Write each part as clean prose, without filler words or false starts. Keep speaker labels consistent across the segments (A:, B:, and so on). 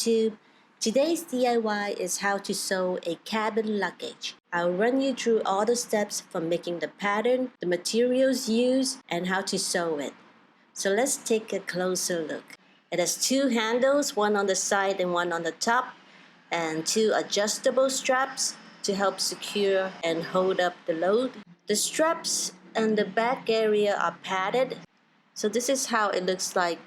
A: YouTube. Today's DIY is how to sew a cabin luggage. I'll run you through all the steps from making the pattern, the materials used, and how to sew it. So let's take a closer look. It has two handles, one on the side and one on the top, and two adjustable straps to help secure and hold up the load. The straps and the back area are padded. So this is how it looks like.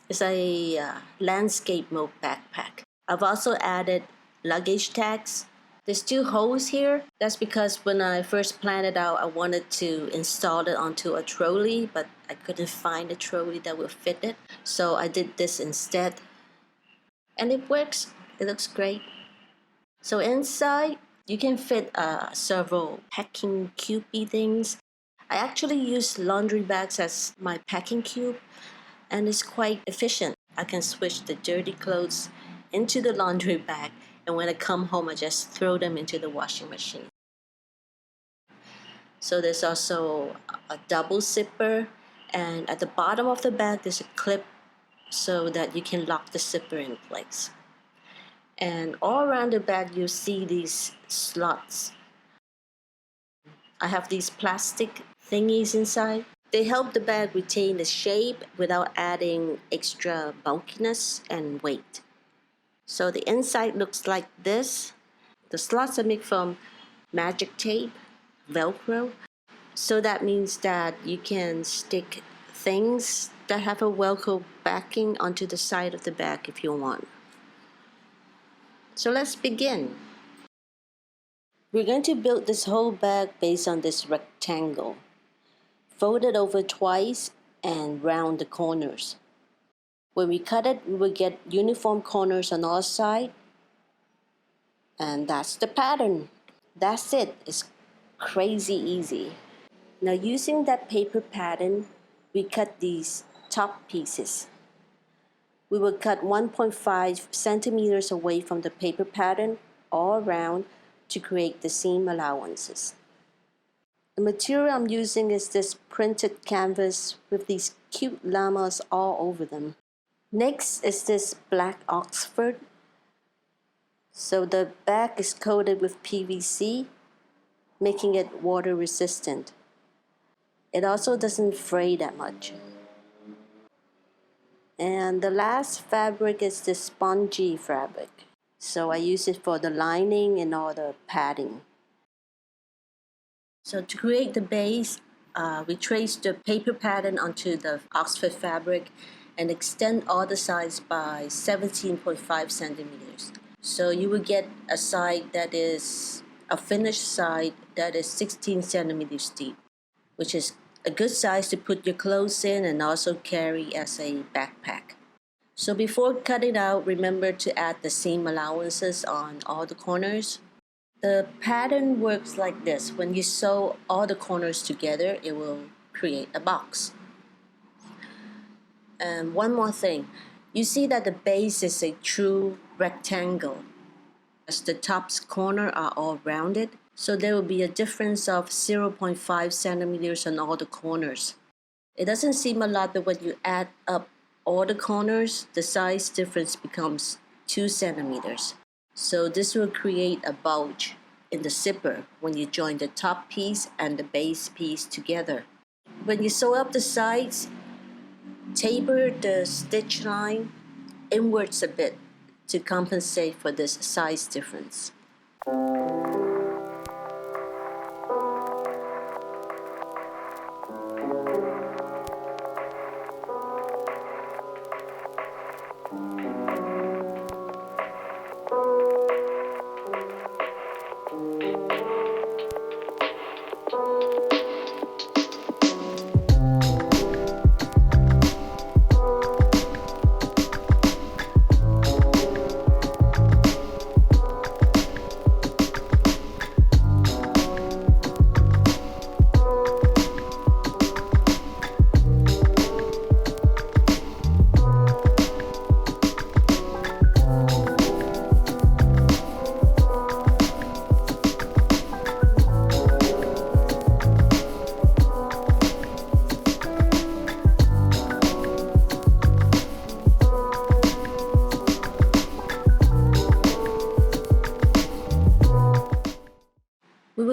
A: It's a landscape mode backpack. I've also added luggage tags. There's two holes here. That's because when I first planned it out, I wanted to install it onto a trolley, but I couldn't find a trolley that would fit it. So I did this instead. And it works. It looks great. So inside, you can fit several packing cube-y things. I actually use laundry bags as my packing cube, and it's quite efficient. I can switch the dirty clothes into the laundry bag, and when I come home, I just throw them into the washing machine. So there's also a double zipper, and at the bottom of the bag, there's a clip so that you can lock the zipper in place. And all around the bag, you see these slots. I have these plastic thingies inside. They help the bag retain the shape without adding extra bulkiness and weight. So the inside looks like this. The slots are made from magic tape, Velcro. So that means that you can stick things that have a Velcro backing onto the side of the bag if you want. So let's begin. We're going to build this whole bag based on this rectangle. Fold it over twice and round the corners. When we cut it, we will get uniform corners on all sides. And that's the pattern. That's it. It's crazy easy. Now using that paper pattern, we cut these top pieces. We will cut 1.5 centimeters away from the paper pattern all around to create the seam allowances. The material I'm using is this printed canvas with these cute llamas all over them. Next is this black Oxford. So the back is coated with PVC, making it water resistant. It also doesn't fray that much. And the last fabric is this spongy fabric. So I use it for the lining and all the padding. So to create the base, we trace the paper pattern onto the Oxford fabric and extend all the sides by 17.5 centimeters. So you will get a side that is a finished side that is 16 centimeters deep, which is a good size to put your clothes in and also carry as a backpack. So before cutting out, remember to add the seam allowances on all the corners. The pattern works like this. When you sew all the corners together, it will create a box. And one more thing, you see that the base is a true rectangle, as the top's corner are all rounded, so there will be a difference of 0.5 centimeters on all the corners. It doesn't seem a lot, but when you add up all the corners, the size difference becomes 2 centimeters. So this will create a bulge in the zipper when you join the top piece and the base piece together. When you sew up the sides, taper the stitch line inwards a bit to compensate for this size difference.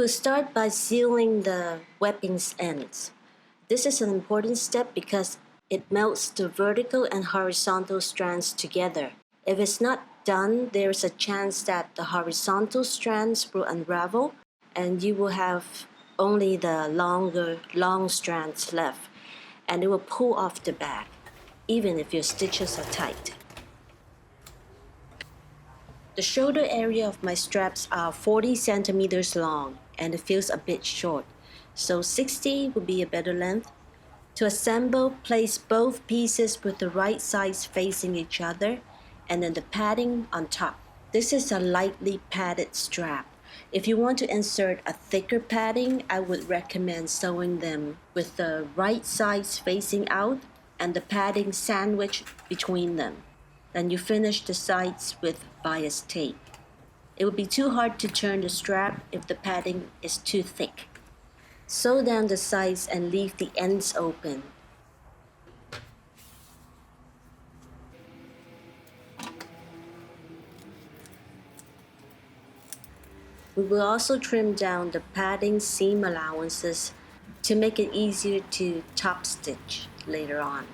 A: will start by sealing the webbing's ends. This is an important step because it melts the vertical and horizontal strands together. If it's not done, there is a chance that the horizontal strands will unravel and you will have only the long strands left, and it will pull off the bag, even if your stitches are tight. The shoulder area of my straps are 40 centimeters long and it feels a bit short, so 60 would be a better length. To assemble, place both pieces with the right sides facing each other and then the padding on top. This is a lightly padded strap. If you want to insert a thicker padding, I would recommend sewing them with the right sides facing out and the padding sandwiched between them. Then you finish the sides with bias tape. It would be too hard to turn the strap if the padding is too thick. Sew down the sides and leave the ends open. We will also trim down the padding seam allowances to make it easier to top stitch later on.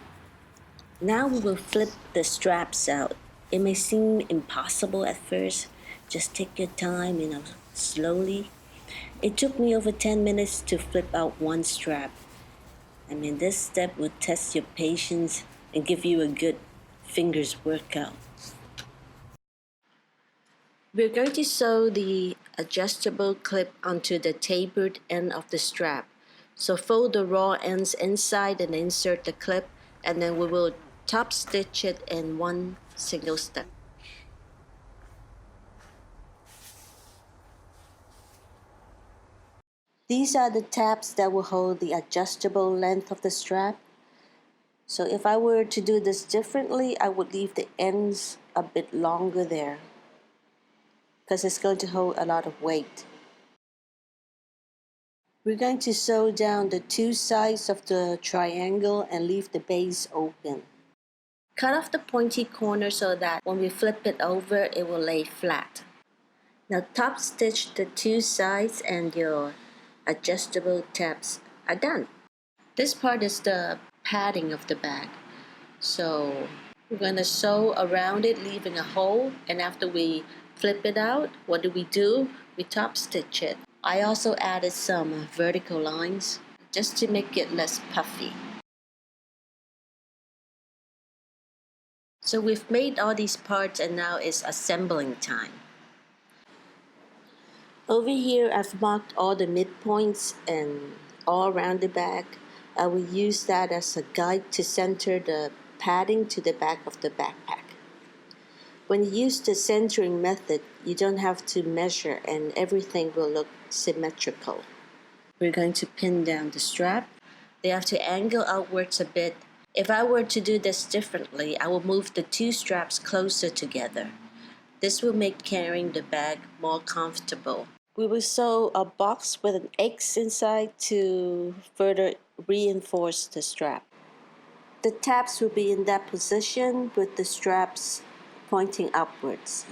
A: Now we will flip the straps out. It may seem impossible at first. Just take your time, slowly. It took me over 10 minutes to flip out one strap. This step will test your patience and give you a good fingers workout. We're going to sew the adjustable clip onto the tapered end of the strap. So fold the raw ends inside and insert the clip, and then we will top stitch it in one single step. These are the tabs that will hold the adjustable length of the strap. So if I were to do this differently, I would leave the ends a bit longer there, because it's going to hold a lot of weight. We're going to sew down the two sides of the triangle and leave the base open. Cut off the pointy corner so that when we flip it over, it will lay flat. Now top stitch the two sides and your adjustable tabs are done. This part is the padding of the bag. So we're going to sew around it, leaving a hole, and after we flip it out, what do? We top stitch it. I also added some vertical lines just to make it less puffy. So we've made all these parts and now it's assembling time. Over here I've marked all the midpoints and all around the bag. I will use that as a guide to center the padding to the back of the backpack. When you use the centering method, you don't have to measure and everything will look symmetrical. We're going to pin down the strap. They have to angle outwards a bit. If I were to do this differently, I will move the two straps closer together. This will make carrying the bag more comfortable. We will sew a box with an X inside to further reinforce the strap. The tabs will be in that position with the straps pointing upwards.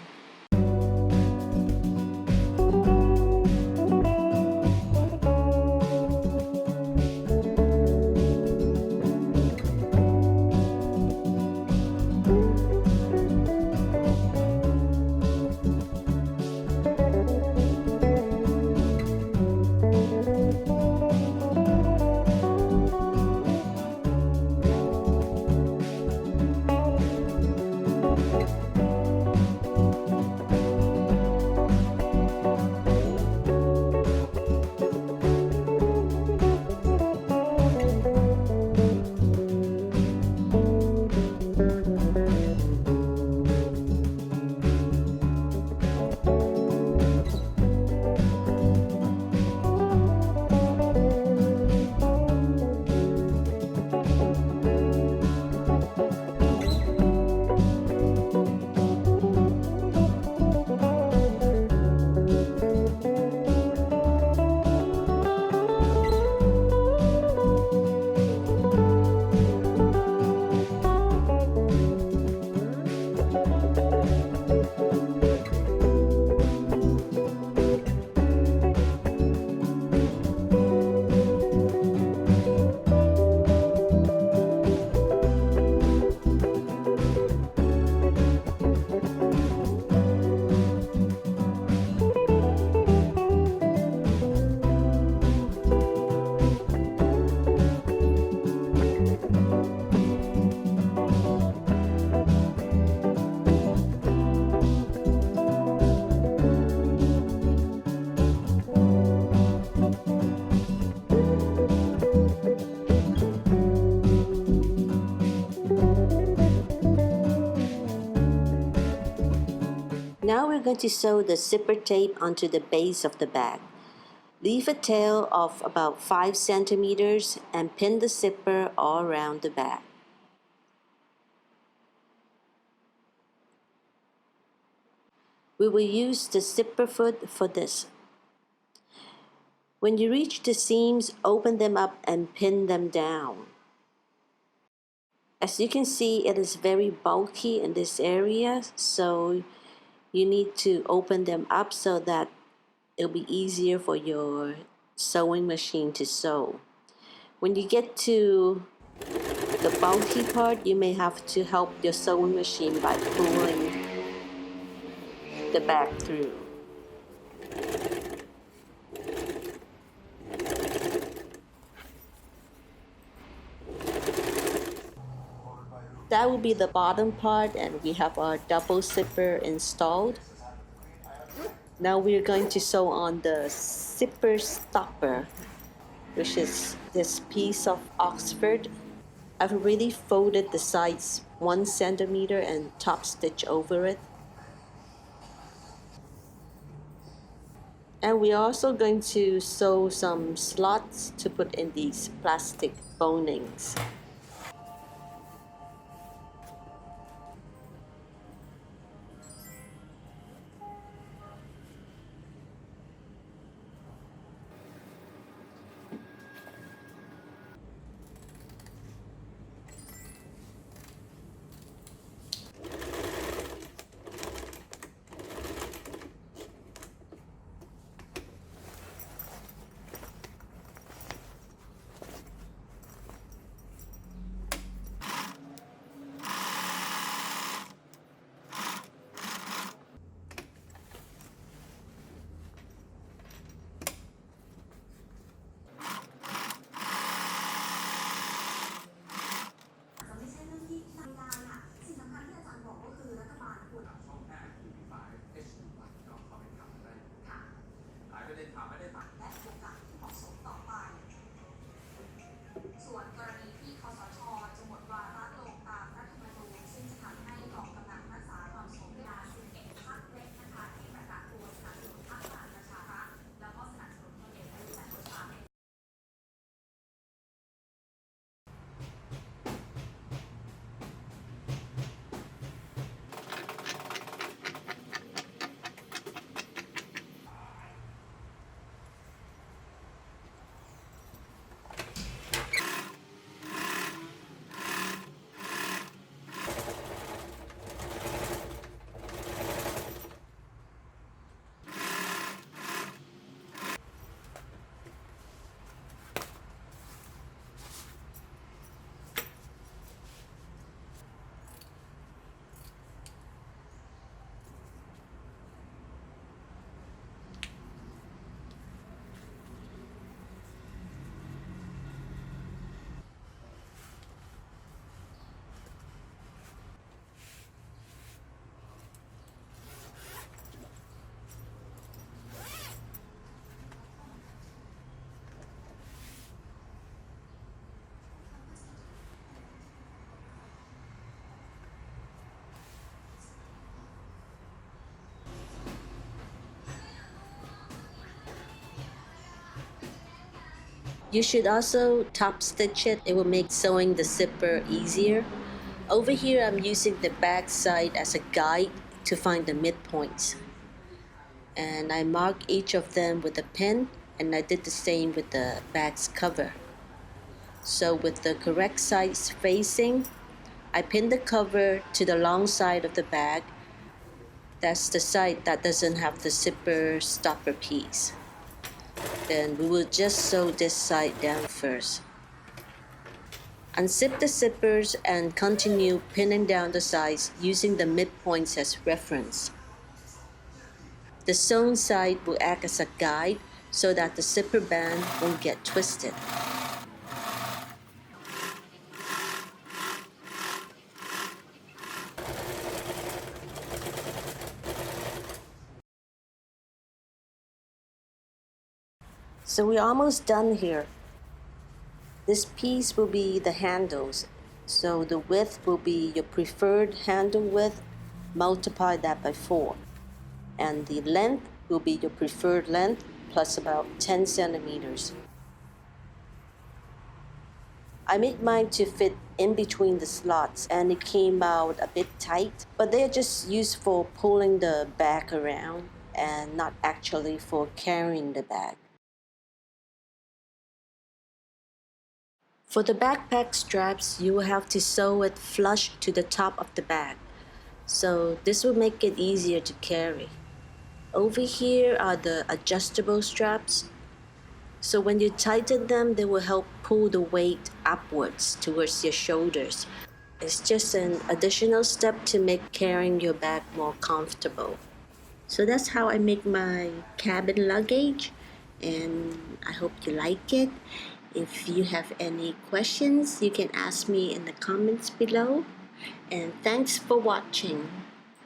A: we're going to sew the zipper tape onto the base of the bag. Leave a tail of about 5 centimeters and pin the zipper all around the bag. We will use the zipper foot for this. When you reach the seams, open them up and pin them down. As you can see, it is very bulky in this area, so you need to open them up so that it'll be easier for your sewing machine to sew. When you get to the bulky part, you may have to help your sewing machine by pulling the bag through. That will be the bottom part, and we have our double zipper installed. Now we're going to sew on the zipper stopper, which is this piece of Oxford. I've already folded the sides 1 centimeter and top stitch over it. And we're also going to sew some slots to put in these plastic bonings. You should also top stitch it. It will make sewing the zipper easier. Over here, I'm using the back side as a guide to find the midpoints. And I mark each of them with a pin, and I did the same with the bag's cover. So with the correct sides facing, I pin the cover to the long side of the bag. That's the side that doesn't have the zipper stopper piece. Then we will just sew this side down first. Unzip the zippers and continue pinning down the sides using the midpoints as reference. The sewn side will act as a guide so that the zipper band won't get twisted. So we're almost done here. This piece will be the handles. So the width will be your preferred handle width, multiply that by 4. and the length will be your preferred length plus about 10 centimeters. I made mine to fit in between the slots and it came out a bit tight, but they're just used for pulling the bag around and not actually for carrying the bag. For the backpack straps, you will have to sew it flush to the top of the bag, so this will make it easier to carry. Over here are the adjustable straps. So when you tighten them, they will help pull the weight upwards towards your shoulders. It's just an additional step to make carrying your bag more comfortable. So that's how I make my cabin luggage, and I hope you like it. If you have any questions, you can ask me in the comments below. And thanks for watching.